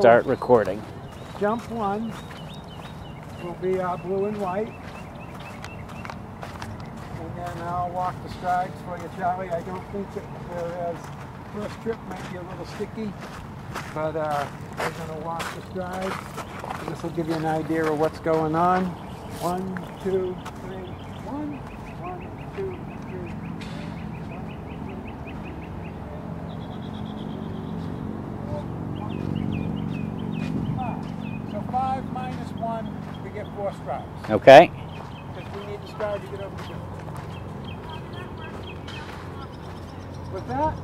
Start recording. Jump one will be blue and white. And then I'll walk the strides for you, Charlie. I don't think that there is. First trip might be a little sticky, but we're going to walk the strides. So this will give you an idea of what's going on. 1, 2, 3, 1, 1, 2, 3. So 5 minus 1, we get 4 strides. Okay. Because we need the stride to get over the hill. With that?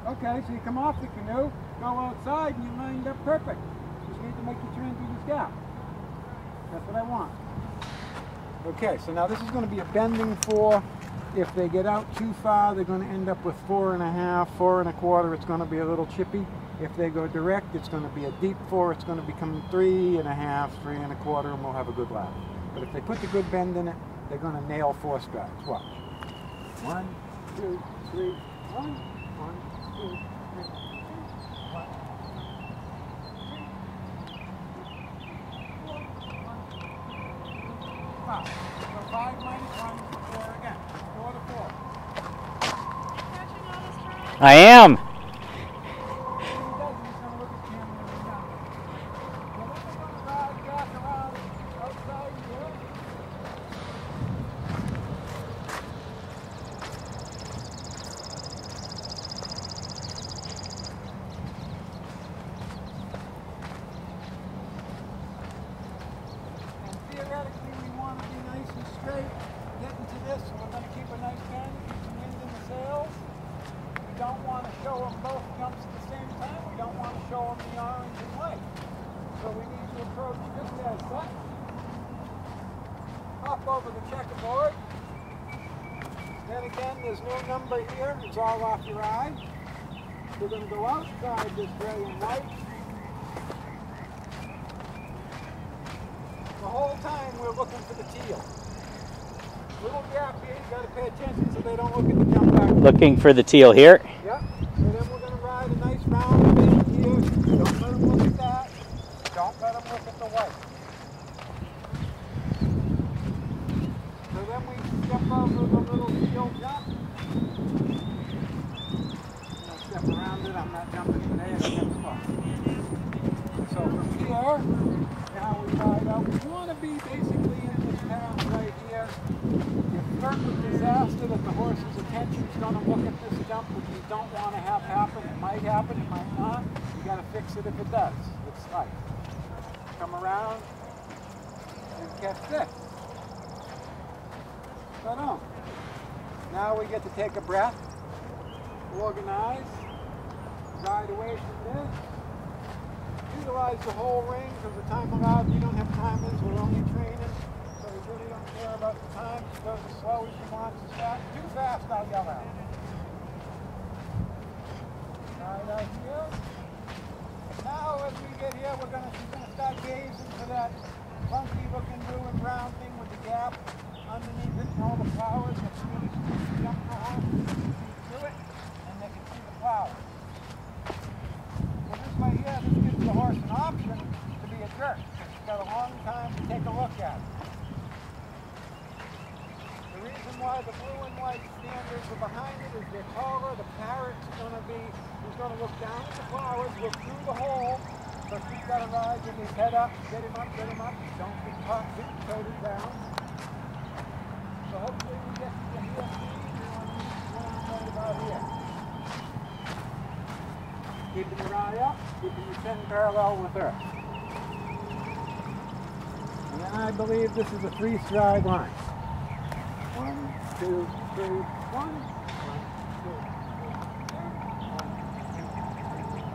Okay, so you come off the canoe, go outside, and you lined up perfect. You just need to make your turn through this gap. That's what I want. Okay, so now this is going to be a bending 4. If they get out too far, they're going to end up with 4.5, 4 1/4. It's going to be a little chippy. If they go direct, it's going to be a deep 4. It's going to become 3.5, 3 1/4, and we'll have a good lap. But if they put the good bend in it, they're going to nail 4 strides. Watch. 1, 2, 3, 1, 1, 2, 3, 1, 5. So 5 minus 1 is 4 again. 4 to 4. I am. Theoretically, we want to be nice and straight, get into this, so we're going to keep a nice bend, keep some wind in the sails. We don't want to show them both jumps at the same time. We don't want to show them the orange and white. So we need to approach just as such. Hop over the checkerboard. Then again, there's no number here. It's all off your eye. We're going to go outside this gray and white. The whole time we're looking for the teal. Little gap here, you got to pay attention so they don't look at the jump back. Looking for the teal here. Yep. So then we're going to ride a nice round bend here. Don't let them look at that. Don't let them look at the white. So then we step over the little teal jump. I'll step around it. I'm not jumping today. I don't have the bus. So from here, now we ride out. We want to be basically in this path right here. You flirt with disaster that the horse's attention is going to look at this jump, which you don't want to have happen. It might happen, it might not. You got to fix it if it does. It's life. Come around and catch this. But no. Now we get to take a breath, organize, ride away from this. Utilize the whole ring because the time allowed, we don't have timers, we're only training, so we really don't care about the time. She goes as slow as she wants, as fast. Too fast, I'll yell at her. Right out here. Now as we get here, she's gonna start gazing for that funky looking blue and brown thing with the gap underneath it and all the flowers. It's really sweet to jump the horse, through it, and they can see the flowers. So this way here, this gives the horse an option to be a jerk. She's got a long time to take a look at it. The reason why the blue and white standards are behind it is they're taller. The parrot's going to be, he's going to look down at the flowers, look through the hole, but he's got to ride with his head up, get him up, get him up. Don't get caught getting toted down. So hopefully we get to the here, right about here. Keeping your eye up, keeping your chin parallel with Earth. And then I believe this is a 3-stride line. 1, 2, 3, 1. 1, 2, 3,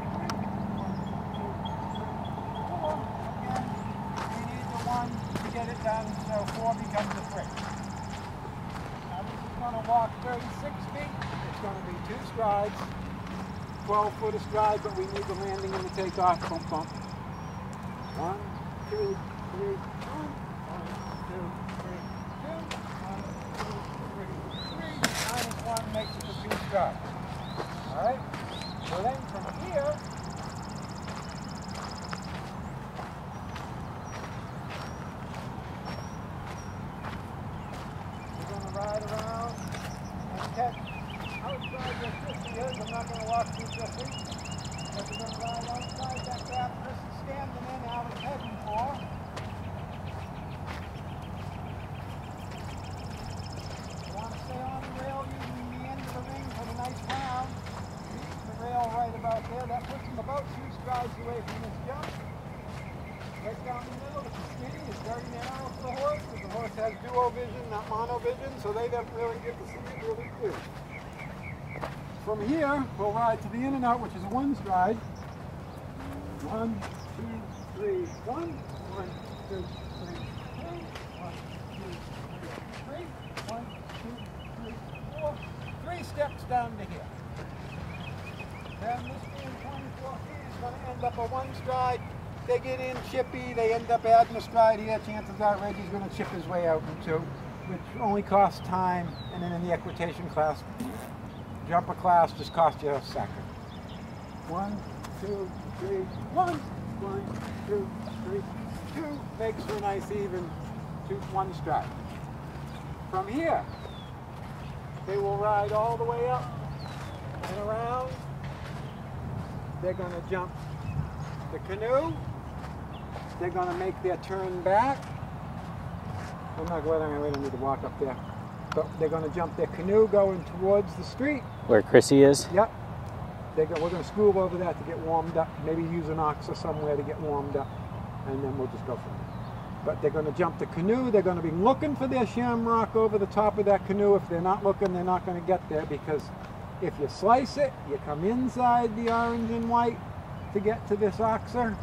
1, 2, 3, 4. Again, we need the 1 to get it done, so 4 becomes a 3. Now this is going to walk 36 feet. It's going to be 2 strides. 12-foot a stride, but we need the landing and the takeoff. Bump, bump. 1, 2, 3, 1. 1, 2, 3, 2. 1, 2, 3, 3. Minus 1 makes it a 2 strides. All right? So then from here, we're going to ride around and catch outside the 50 is. I'm not going to walk through 50. But we're going to ride outside that gap Chris is standing in, Alan's heading for. You want to stay on the rail using the end of the ring for the nice pound. The rail right about there. That puts him about 2 strides away from this jump. Right down the middle, it's skinny, it's very narrow for the horse, because the horse has duo vision, not mono vision, so they don't really get to see it really clear. From here, we'll ride to the in and out, which is a 1 stride. 1, 2, 3, 1. 1, 2, 3, 2. 1, 2, 3. 1, 2, 3, 4. 3 steps down to here. Then this being 24 feet is going to end up a 1 stride. They get in chippy, they end up adding a stride here. Chances are Reggie's going to chip his way out in 2, which only costs time. And then in the equitation class, jumper class just costs you a second. 1, 2, 3, 1. 1, 2, 3, 2. Makes for a nice even 1 stride. From here, they will ride all the way up and around. They're going to jump the canoe. They're going to make their turn back. I'm not glad I really need to walk up there. But they're going to jump their canoe going towards the street. Where Chrissy is? Yep. We're going to school over that to get warmed up. Maybe use an ox or somewhere to get warmed up. And then we'll just go from there. But they're going to jump the canoe. They're going to be looking for their shamrock over the top of that canoe. If they're not looking, they're not going to get there, because if you slice it, you come inside the orange and white to get to this oxer.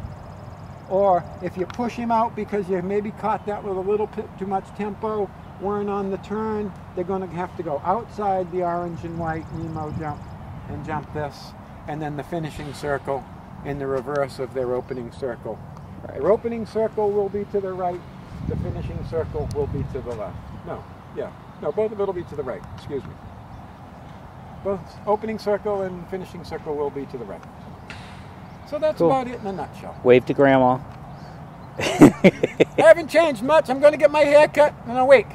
Or if you push him out because you maybe caught that with a little bit too much tempo, weren't on the turn, they're going to have to go outside the orange and white Nemo jump and jump this, and then the finishing circle in the reverse of their opening circle. Right. Their opening circle will be to the right, the finishing circle will be to the left. No, both of it will be to the right, excuse me. Both opening circle and finishing circle will be to the right. So that's cool. About it in a nutshell. Wave to Grandma. I haven't changed much. I'm going to get my hair cut in a week.